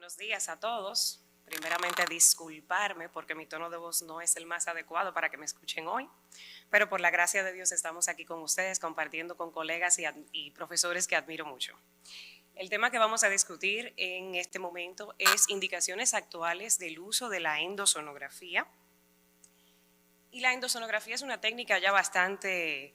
buenos días a todos. Primeramente, disculparme porque mi tono de voz no es el más adecuado para que me escuchen hoy, pero por la gracia de Dios estamos aquí con ustedes compartiendo con colegas y profesores que admiro mucho. El tema que vamos a discutir en este momento es indicaciones actuales del uso de la endosonografía. Y la endosonografía es una técnica ya bastante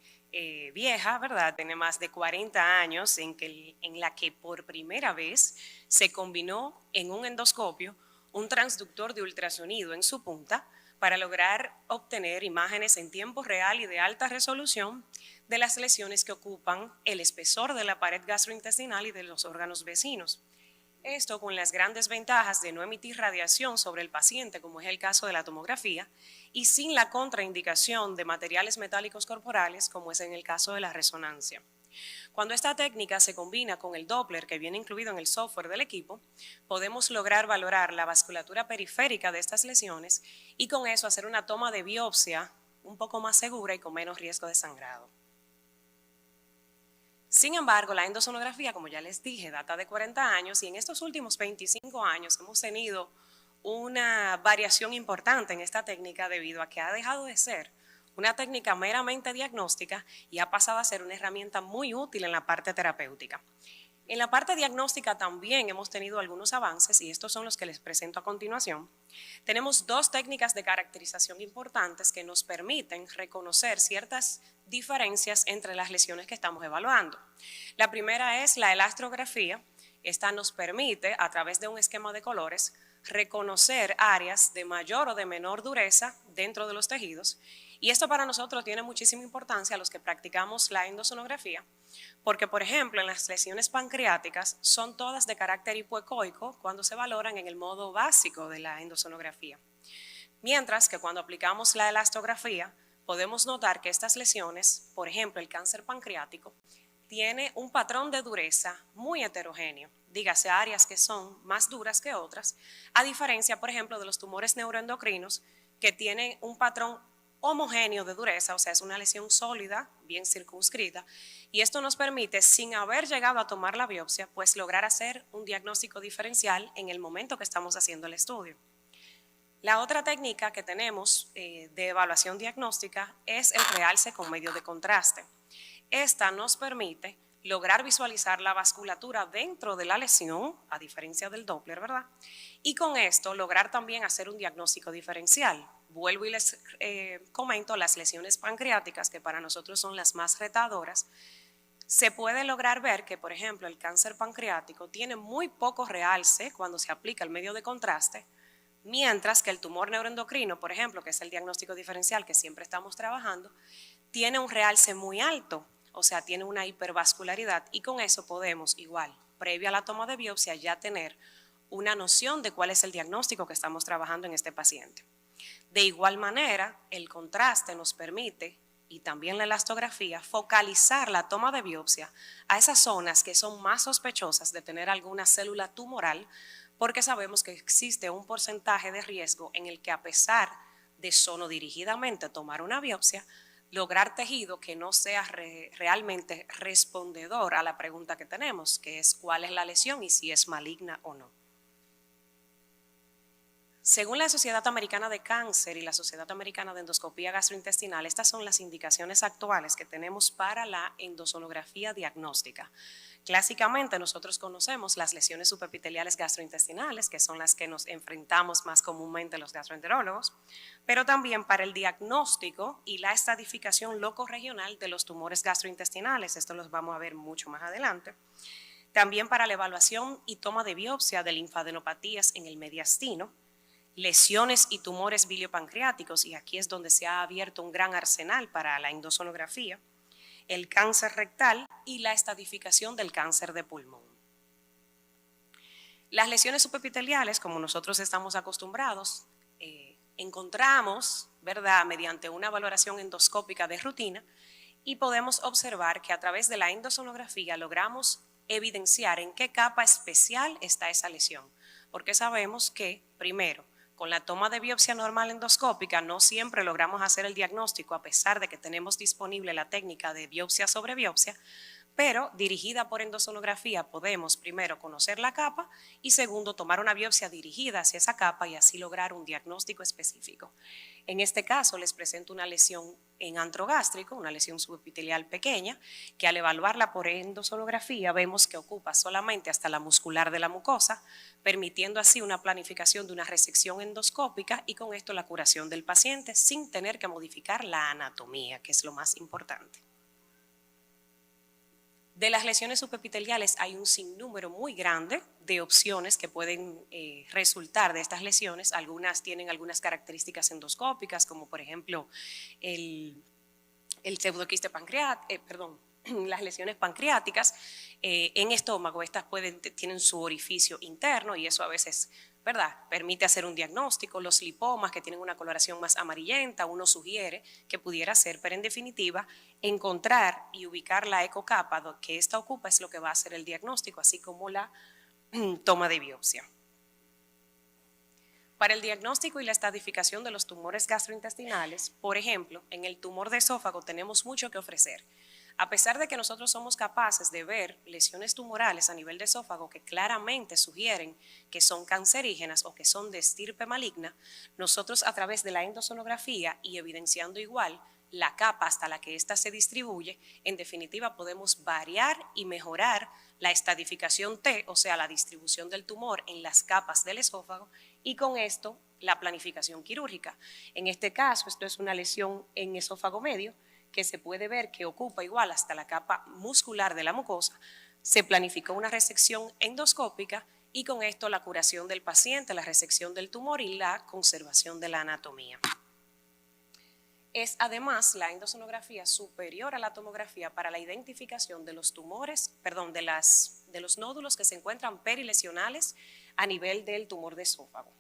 vieja, ¿verdad? Tiene más de 40 años en la que por primera vez se combinó en un endoscopio un transductor de ultrasonido en su punta para lograr obtener imágenes en tiempo real y de alta resolución de las lesiones que ocupan el espesor de la pared gastrointestinal y de los órganos vecinos. Esto con las grandes ventajas de no emitir radiación sobre el paciente, como es el caso de la tomografía, y sin la contraindicación de materiales metálicos corporales, como es en el caso de la resonancia. Cuando esta técnica se combina con el Doppler que viene incluido en el software del equipo, podemos lograr valorar la vasculatura periférica de estas lesiones y con eso hacer una toma de biopsia un poco más segura y con menos riesgo de sangrado. Sin embargo, la endosonografía, como ya les dije, data de 40 años y en estos últimos 25 años hemos tenido una variación importante en esta técnica debido a que ha dejado de ser una técnica meramente diagnóstica y ha pasado a ser una herramienta muy útil en la parte terapéutica. En la parte diagnóstica también hemos tenido algunos avances y estos son los que les presento a continuación. Tenemos dos técnicas de caracterización importantes que nos permiten reconocer ciertas diferencias entre las lesiones que estamos evaluando. La primera es la elastrografía. Esta nos permite, a través de un esquema de colores, reconocer áreas de mayor o de menor dureza dentro de los tejidos. Y esto para nosotros tiene muchísima importancia a los que practicamos la endosonografía, porque, por ejemplo, en las lesiones pancreáticas son todas de carácter hipoecoico cuando se valoran en el modo básico de la endosonografía. Mientras que cuando aplicamos la elastografía, podemos notar que estas lesiones, por ejemplo, el cáncer pancreático, tiene un patrón de dureza muy heterogéneo, dígase áreas que son más duras que otras, a diferencia, por ejemplo, de los tumores neuroendocrinos que tienen un patrón homogéneo de dureza, o sea, es una lesión sólida, bien circunscrita, y esto nos permite, sin haber llegado a tomar la biopsia, pues lograr hacer un diagnóstico diferencial en el momento que estamos haciendo el estudio. La otra técnica que tenemos de evaluación diagnóstica es el realce con medio de contraste. Esta nos permite lograr visualizar la vasculatura dentro de la lesión, a diferencia del Doppler, ¿verdad? Y con esto lograr también hacer un diagnóstico diferencial. Vuelvo y les comento las lesiones pancreáticas, que para nosotros son las más retadoras. Se puede lograr ver que, por ejemplo, el cáncer pancreático tiene muy poco realce cuando se aplica el medio de contraste, mientras que el tumor neuroendocrino, por ejemplo, que es el diagnóstico diferencial que siempre estamos trabajando, tiene un realce muy alto, o sea, tiene una hipervascularidad y con eso podemos, igual, previo a la toma de biopsia, ya tener una noción de cuál es el diagnóstico que estamos trabajando en este paciente. De igual manera, el contraste nos permite, y también la elastografía, focalizar la toma de biopsia a esas zonas que son más sospechosas de tener alguna célula tumoral, porque sabemos que existe un porcentaje de riesgo en el que, a pesar de sonodirigidamente tomar una biopsia, lograr tejido que no sea realmente respondedor a la pregunta que tenemos, que es cuál es la lesión y si es maligna o no. Según la Sociedad Americana de Cáncer y la Sociedad Americana de Endoscopía Gastrointestinal, estas son las indicaciones actuales que tenemos para la endosonografía diagnóstica. Clásicamente nosotros conocemos las lesiones subepiteliales gastrointestinales, que son las que nos enfrentamos más comúnmente los gastroenterólogos, pero también para el diagnóstico y la estratificación locorregional de los tumores gastrointestinales. Esto los vamos a ver mucho más adelante. También para la evaluación y toma de biopsia de linfadenopatías en el mediastino, lesiones y tumores biliopancreáticos, y aquí es donde se ha abierto un gran arsenal para la endosonografía, el cáncer rectal y la estadificación del cáncer de pulmón. Las lesiones subepiteliales, como nosotros estamos acostumbrados, encontramos, ¿verdad?, mediante una valoración endoscópica de rutina y podemos observar que a través de la endosonografía logramos evidenciar en qué capa especial está esa lesión, porque sabemos que, primero, con la toma de biopsia normal endoscópica no siempre logramos hacer el diagnóstico a pesar de que tenemos disponible la técnica de biopsia sobre biopsia, pero dirigida por endosonografía podemos primero conocer la capa y segundo tomar una biopsia dirigida hacia esa capa y así lograr un diagnóstico específico. En este caso les presento una lesión en antro gástrico, una lesión subepitelial pequeña, que al evaluarla por endosonografía vemos que ocupa solamente hasta la muscular de la mucosa, permitiendo así una planificación de una resección endoscópica y con esto la curación del paciente sin tener que modificar la anatomía, que es lo más importante. De las lesiones subepiteliales hay un sinnúmero muy grande de opciones que pueden resultar de estas lesiones. Algunas tienen algunas características endoscópicas, como por ejemplo el pseudoquiste pancreático, las lesiones pancreáticas. En estómago, estas tienen su orificio interno y eso a veces, ¿verdad?, permite hacer un diagnóstico. Los lipomas, que tienen una coloración más amarillenta, uno sugiere que pudiera ser, pero en definitiva, encontrar y ubicar la ecocapa que esta ocupa es lo que va a hacer el diagnóstico, así como la toma de biopsia. Para el diagnóstico y la estadificación de los tumores gastrointestinales, por ejemplo, en el tumor de esófago tenemos mucho que ofrecer. A pesar de que nosotros somos capaces de ver lesiones tumorales a nivel de esófago que claramente sugieren que son cancerígenas o que son de estirpe maligna, nosotros a través de la endosonografía y evidenciando igual la capa hasta la que ésta se distribuye, en definitiva podemos variar y mejorar la estadificación T, o sea, la distribución del tumor en las capas del esófago, y con esto la planificación quirúrgica. En este caso, esto es una lesión en esófago medio que se puede ver que ocupa igual hasta la capa muscular de la mucosa. Se planificó una resección endoscópica y con esto la curación del paciente, la resección del tumor y la conservación de la anatomía. Es además la endosonografía superior a la tomografía para la identificación de los tumores, de los nódulos que se encuentran perilesionales a nivel del tumor de esófago.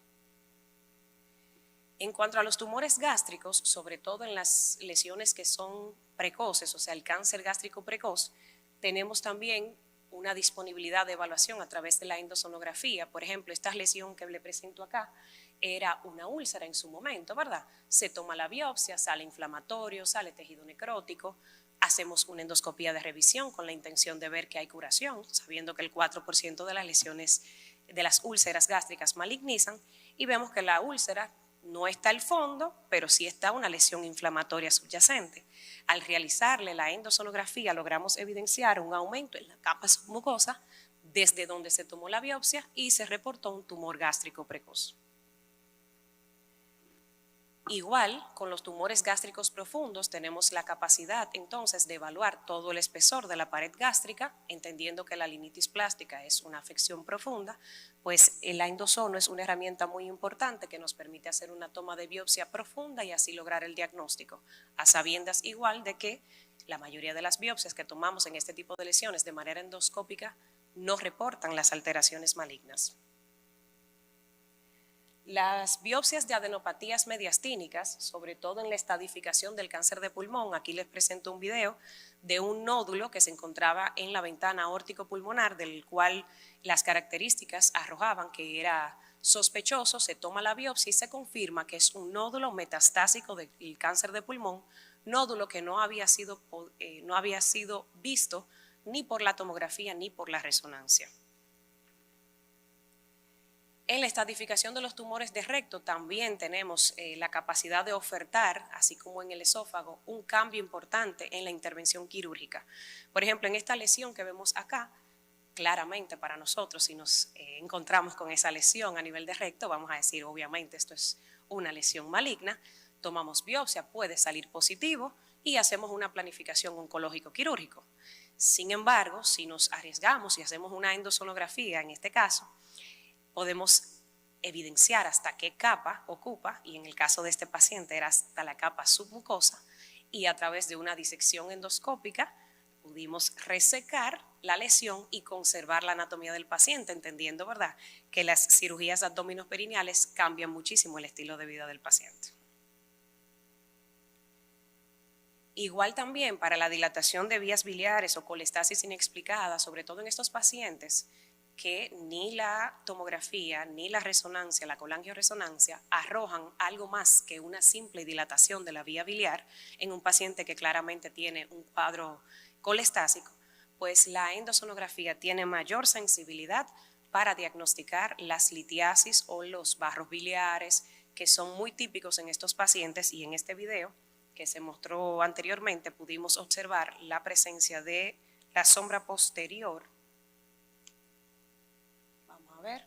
En cuanto a los tumores gástricos, sobre todo en las lesiones que son precoces, o sea, el cáncer gástrico precoz, tenemos también una disponibilidad de evaluación a través de la endosonografía. Por ejemplo, esta lesión que le presento acá era una úlcera en su momento, ¿verdad? Se toma la biopsia, sale inflamatorio, sale tejido necrótico, hacemos una endoscopía de revisión con la intención de ver que hay curación, sabiendo que el 4% de las lesiones de las úlceras gástricas malignizan y vemos que la úlcera no está al fondo, pero sí está una lesión inflamatoria subyacente. Al realizarle la endosonografía logramos evidenciar un aumento en la capa submucosa desde donde se tomó la biopsia y se reportó un tumor gástrico precoz. Igual, con los tumores gástricos profundos tenemos la capacidad entonces de evaluar todo el espesor de la pared gástrica, entendiendo que la linitis plástica es una afección profunda, pues el endosono es una herramienta muy importante que nos permite hacer una toma de biopsia profunda y así lograr el diagnóstico, a sabiendas igual de que la mayoría de las biopsias que tomamos en este tipo de lesiones de manera endoscópica no reportan las alteraciones malignas. Las biopsias de adenopatías mediastínicas, sobre todo en la estadificación del cáncer de pulmón, aquí les presento un video de un nódulo que se encontraba en la ventana aórtico-pulmonar, del cual las características arrojaban que era sospechoso, se toma la biopsia y se confirma que es un nódulo metastásico del cáncer de pulmón, nódulo que no había sido visto ni por la tomografía ni por la resonancia. En la estadificación de los tumores de recto también tenemos la capacidad de ofertar, así como en el esófago, un cambio importante en la intervención quirúrgica. Por ejemplo, en esta lesión que vemos acá, claramente para nosotros, si nos encontramos con esa lesión a nivel de recto, vamos a decir, obviamente, esto es una lesión maligna, tomamos biopsia, puede salir positivo y hacemos una planificación oncológico-quirúrgico. Sin embargo, si nos arriesgamos y hacemos una endosonografía, en este caso, podemos evidenciar hasta qué capa ocupa, y en el caso de este paciente era hasta la capa submucosa, y a través de una disección endoscópica pudimos resecar la lesión y conservar la anatomía del paciente, entendiendo, ¿verdad?, que las cirugías abdominoperineales cambian muchísimo el estilo de vida del paciente. Igual también para la dilatación de vías biliares o colestasis inexplicada, sobre todo en estos pacientes, que ni la tomografía ni la resonancia, la colangioresonancia, arrojan algo más que una simple dilatación de la vía biliar en un paciente que claramente tiene un cuadro colestásico, pues la endosonografía tiene mayor sensibilidad para diagnosticar las litiasis o los barros biliares, que son muy típicos en estos pacientes, y en este video que se mostró anteriormente pudimos observar la presencia de la sombra posterior. Vamos a ver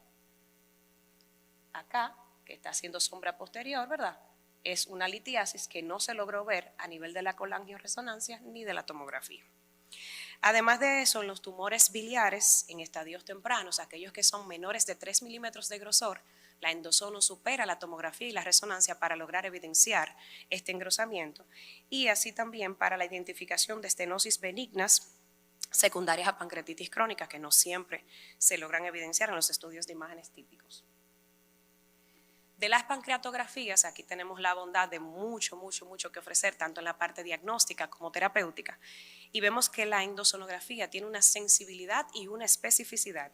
acá, que está haciendo sombra posterior, ¿verdad? Es una litiasis que no se logró ver a nivel de la colangioresonancia ni de la tomografía. Además de eso, en los tumores biliares en estadios tempranos, aquellos que son menores de 3 milímetros de grosor, la endosono supera la tomografía y la resonancia para lograr evidenciar este engrosamiento, y así también para la identificación de estenosis benignas secundarias a pancreatitis crónica, que no siempre se logran evidenciar en los estudios de imágenes típicos. De las pancreatografías, aquí tenemos la bondad de mucho que ofrecer, tanto en la parte diagnóstica como terapéutica, y vemos que la endosonografía tiene una sensibilidad y una especificidad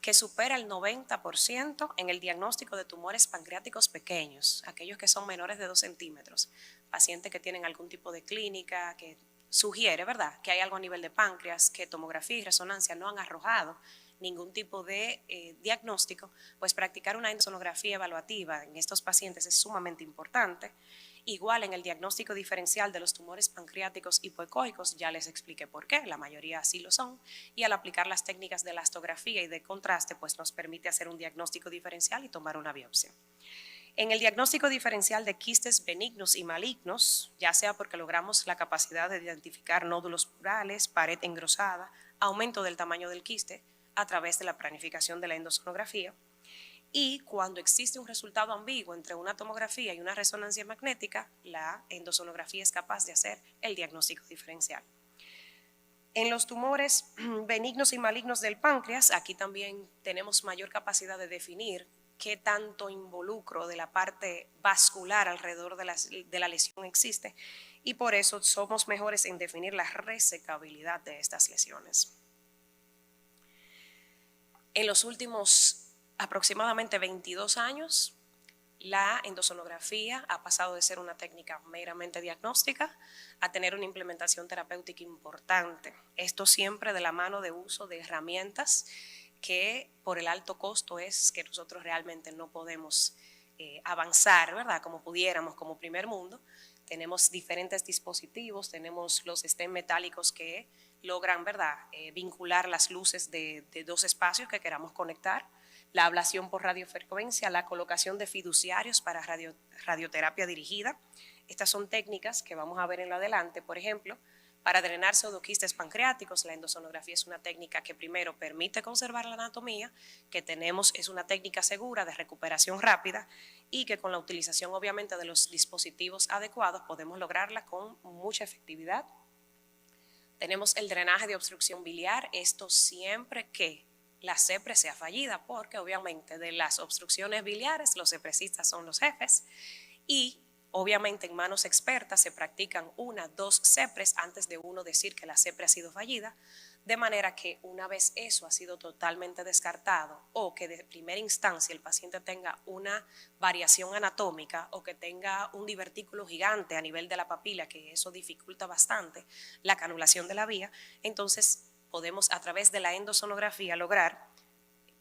que supera el 90% en el diagnóstico de tumores pancreáticos pequeños, aquellos que son menores de 2 centímetros, pacientes que tienen algún tipo de clínica que sugiere, ¿verdad?, que hay algo a nivel de páncreas, que tomografía y resonancia no han arrojado ningún tipo de diagnóstico, pues practicar una endosonografía evaluativa en estos pacientes es sumamente importante. Igual en el diagnóstico diferencial de los tumores pancreáticos hipoecóicos, ya les expliqué por qué, la mayoría así lo son, y al aplicar las técnicas de elastografía y de contraste, pues nos permite hacer un diagnóstico diferencial y tomar una biopsia. En el diagnóstico diferencial de quistes benignos y malignos, ya sea porque logramos la capacidad de identificar nódulos plurales, pared engrosada, aumento del tamaño del quiste a través de la planificación de la endosonografía, y cuando existe un resultado ambiguo entre una tomografía y una resonancia magnética, la endosonografía es capaz de hacer el diagnóstico diferencial. En los tumores benignos y malignos del páncreas, aquí también tenemos mayor capacidad de definir qué tanto involucro de la parte vascular alrededor de la lesión existe, y por eso somos mejores en definir la resecabilidad de estas lesiones. En los últimos aproximadamente 22 años, la endosonografía ha pasado de ser una técnica meramente diagnóstica a tener una implementación terapéutica importante. Esto siempre de la mano de uso de herramientas que por el alto costo es que nosotros realmente no podemos avanzar, ¿verdad?, como pudiéramos como primer mundo. Tenemos diferentes dispositivos, tenemos los stem metálicos que logran, ¿verdad?, vincular las luces de dos espacios que queramos conectar, la ablación por radiofrecuencia, la colocación de fiduciarios para radioterapia dirigida. Estas son técnicas que vamos a ver en lo adelante. Por ejemplo, para drenar pseudoquistes pancreáticos, la endosonografía es una técnica que primero permite conservar la anatomía, que es una técnica segura de recuperación rápida, y que con la utilización obviamente de los dispositivos adecuados podemos lograrla con mucha efectividad. Tenemos el drenaje de obstrucción biliar, esto siempre que la CEPRE sea fallida, porque obviamente de las obstrucciones biliares los cepresistas son los jefes, y obviamente en manos expertas se practican 1, 2 CEPRES antes de uno decir que la CEPRE ha sido fallida, de manera que una vez eso ha sido totalmente descartado, o que de primera instancia el paciente tenga una variación anatómica o que tenga un divertículo gigante a nivel de la papila, que eso dificulta bastante la canulación de la vía, entonces podemos a través de la endosonografía lograr,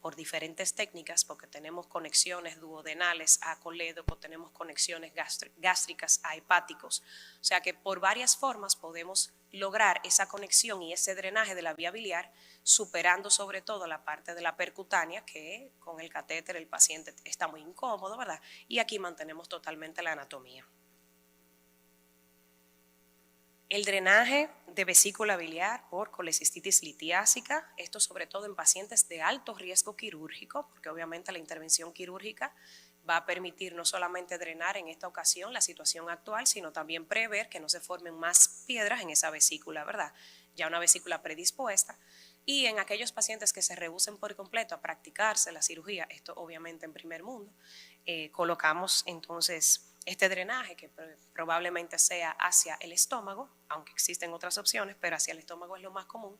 por diferentes técnicas, porque tenemos conexiones duodenales a colédoco, tenemos conexiones gástricas a hepáticos, o sea que por varias formas podemos lograr esa conexión y ese drenaje de la vía biliar, superando sobre todo la parte de la percutánea, que con el catéter el paciente está muy incómodo, ¿verdad? Y aquí mantenemos totalmente la anatomía. El drenaje de vesícula biliar por colecistitis litiásica, esto sobre todo en pacientes de alto riesgo quirúrgico, porque obviamente la intervención quirúrgica va a permitir no solamente drenar en esta ocasión la situación actual, sino también prever que no se formen más piedras en esa vesícula, ¿verdad? Ya una vesícula predispuesta. Y en aquellos pacientes que se rehúsen por completo a practicarse la cirugía, esto obviamente en primer mundo, colocamos entonces este drenaje, que probablemente sea hacia el estómago, aunque existen otras opciones, pero hacia el estómago es lo más común,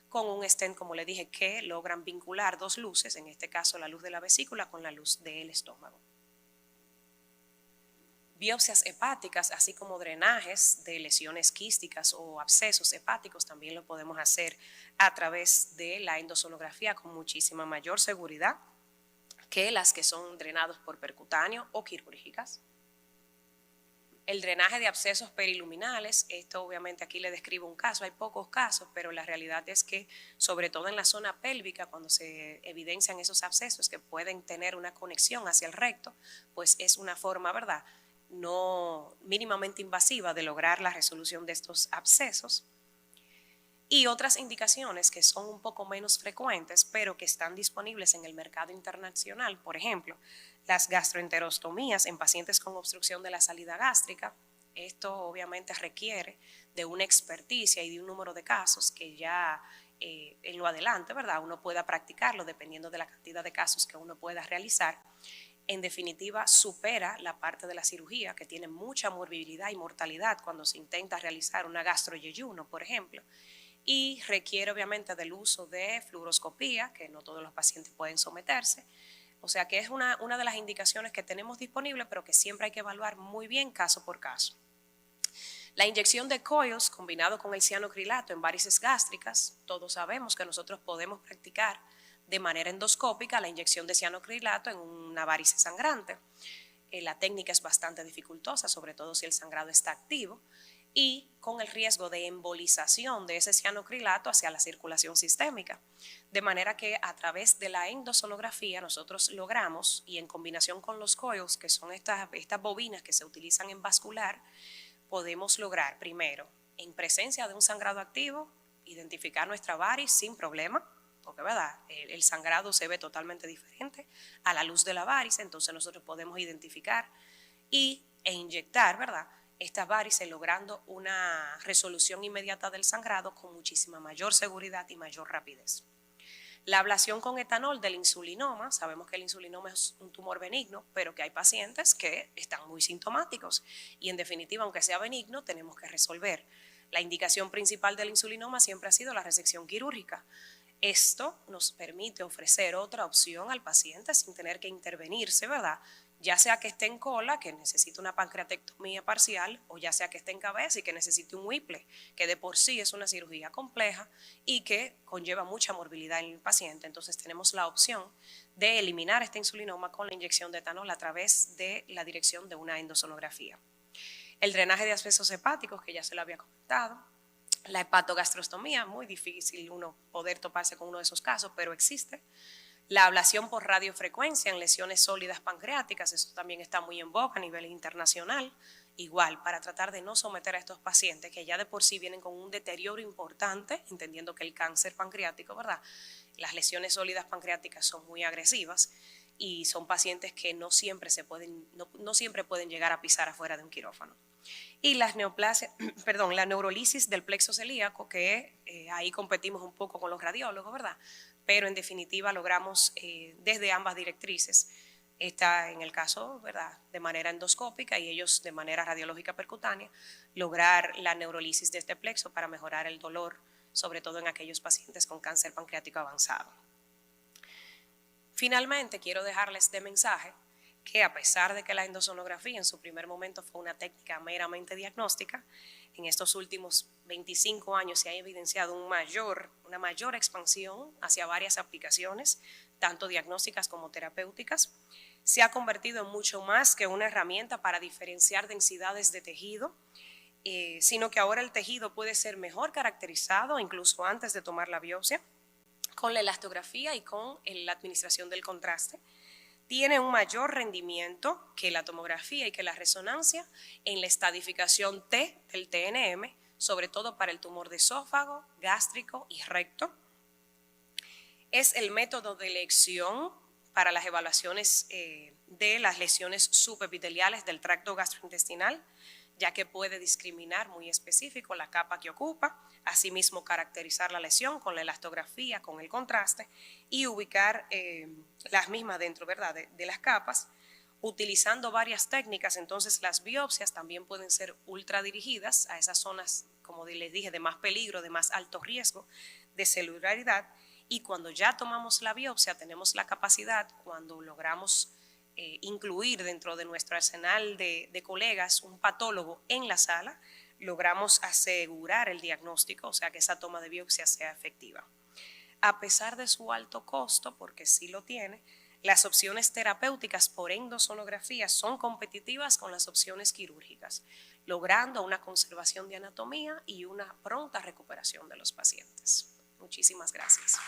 con un stent, como le dije, que logran vincular 2 luces, en este caso la luz de la vesícula con la luz del estómago. Biopsias hepáticas, así como drenajes de lesiones quísticas o abscesos hepáticos, también lo podemos hacer a través de la endosonografía con muchísima mayor seguridad que las que son drenados por percutáneo o quirúrgicas. El drenaje de abscesos periluminales, esto obviamente aquí le describo un caso, hay pocos casos, pero la realidad es que sobre todo en la zona pélvica, cuando se evidencian esos abscesos que pueden tener una conexión hacia el recto, pues es una forma, ¿verdad?, no mínimamente invasiva de lograr la resolución de estos abscesos. Y otras indicaciones que son un poco menos frecuentes, pero que están disponibles en el mercado internacional, por ejemplo, las gastroenterostomías en pacientes con obstrucción de la salida gástrica. Esto obviamente requiere de una experticia y de un número de casos que ya en lo adelante, ¿verdad?, uno pueda practicarlo dependiendo de la cantidad de casos que uno pueda realizar. En definitiva, supera la parte de la cirugía, que tiene mucha morbilidad y mortalidad cuando se intenta realizar una gastroyeyuno, por ejemplo, y requiere obviamente del uso de fluoroscopía, que no todos los pacientes pueden someterse. O sea que es una de las indicaciones que tenemos disponible, pero que siempre hay que evaluar muy bien caso por caso. La inyección de coils combinado con el cianocrilato en varices gástricas, todos sabemos que nosotros podemos practicar de manera endoscópica la inyección de cianocrilato en una varice sangrante. La técnica es bastante dificultosa, sobre todo si el sangrado está activo, y con el riesgo de embolización de ese cianocrilato hacia la circulación sistémica. De manera que a través de la endosonografía nosotros logramos, y en combinación con los coils, que son estas bobinas que se utilizan en vascular, podemos lograr primero, en presencia de un sangrado activo, identificar nuestra varis sin problema, porque ¿verdad?, el sangrado se ve totalmente diferente a la luz de la varice, entonces nosotros podemos identificar e inyectar, ¿verdad?, estas varices, logrando una resolución inmediata del sangrado con muchísima mayor seguridad y mayor rapidez. La ablación con etanol del insulinoma, sabemos que el insulinoma es un tumor benigno, pero que hay pacientes que están muy sintomáticos y en definitiva, aunque sea benigno, tenemos que resolver. La indicación principal del insulinoma siempre ha sido la resección quirúrgica. Esto nos permite ofrecer otra opción al paciente sin tener que intervenirse, ¿verdad?, ya sea que esté en cola, que necesite una pancreatectomía parcial, o ya sea que esté en cabeza y que necesite un Whipple, que de por sí es una cirugía compleja y que conlleva mucha morbilidad en el paciente. Entonces tenemos la opción de eliminar este insulinoma con la inyección de etanol a través de la dirección de una endosonografía. El drenaje de abscesos hepáticos, que ya se lo había comentado. La hepatogastrostomía, muy difícil uno poder toparse con uno de esos casos, pero existe. La ablación por radiofrecuencia en lesiones sólidas pancreáticas, eso también está muy en boga a nivel internacional, igual para tratar de no someter a estos pacientes que ya de por sí vienen con un deterioro importante, entendiendo que el cáncer pancreático, ¿verdad?, las lesiones sólidas pancreáticas son muy agresivas y son pacientes que no siempre pueden llegar a pisar afuera de un quirófano. Y las neoplasias, la neurolisis del plexo celíaco, que ahí competimos un poco con los radiólogos, ¿verdad?, pero en definitiva logramos desde ambas directrices, esta en el caso, ¿verdad?, de manera endoscópica y ellos de manera radiológica percutánea, lograr la neurolisis de este plexo para mejorar el dolor, sobre todo en aquellos pacientes con cáncer pancreático avanzado. Finalmente, quiero dejarles de mensaje que a pesar de que la endosonografía en su primer momento fue una técnica meramente diagnóstica, en estos últimos 25 años se ha evidenciado una mayor expansión hacia varias aplicaciones, tanto diagnósticas como terapéuticas. Se ha convertido en mucho más que una herramienta para diferenciar densidades de tejido, sino que ahora el tejido puede ser mejor caracterizado incluso antes de tomar la biopsia, con la elastografía y con la administración del contraste. Tiene un mayor rendimiento que la tomografía y que la resonancia en la estadificación T del TNM, sobre todo para el tumor de esófago, gástrico y recto. Es el método de elección para las evaluaciones de las lesiones subepiteliales del tracto gastrointestinal, ya que puede discriminar muy específico la capa que ocupa, asimismo caracterizar la lesión con la elastografía, con el contraste y ubicar las mismas dentro, ¿verdad?, de las capas. Utilizando varias técnicas, entonces las biopsias también pueden ser ultradirigidas a esas zonas, como les dije, de más peligro, de más alto riesgo de celularidad, y cuando ya tomamos la biopsia tenemos la capacidad, cuando logramos incluir dentro de nuestro arsenal de colegas un patólogo en la sala, logramos asegurar el diagnóstico, o sea, que esa toma de biopsia sea efectiva. A pesar de su alto costo, porque sí lo tiene, las opciones terapéuticas por endosonografía son competitivas con las opciones quirúrgicas, logrando una conservación de anatomía y una pronta recuperación de los pacientes. Muchísimas gracias.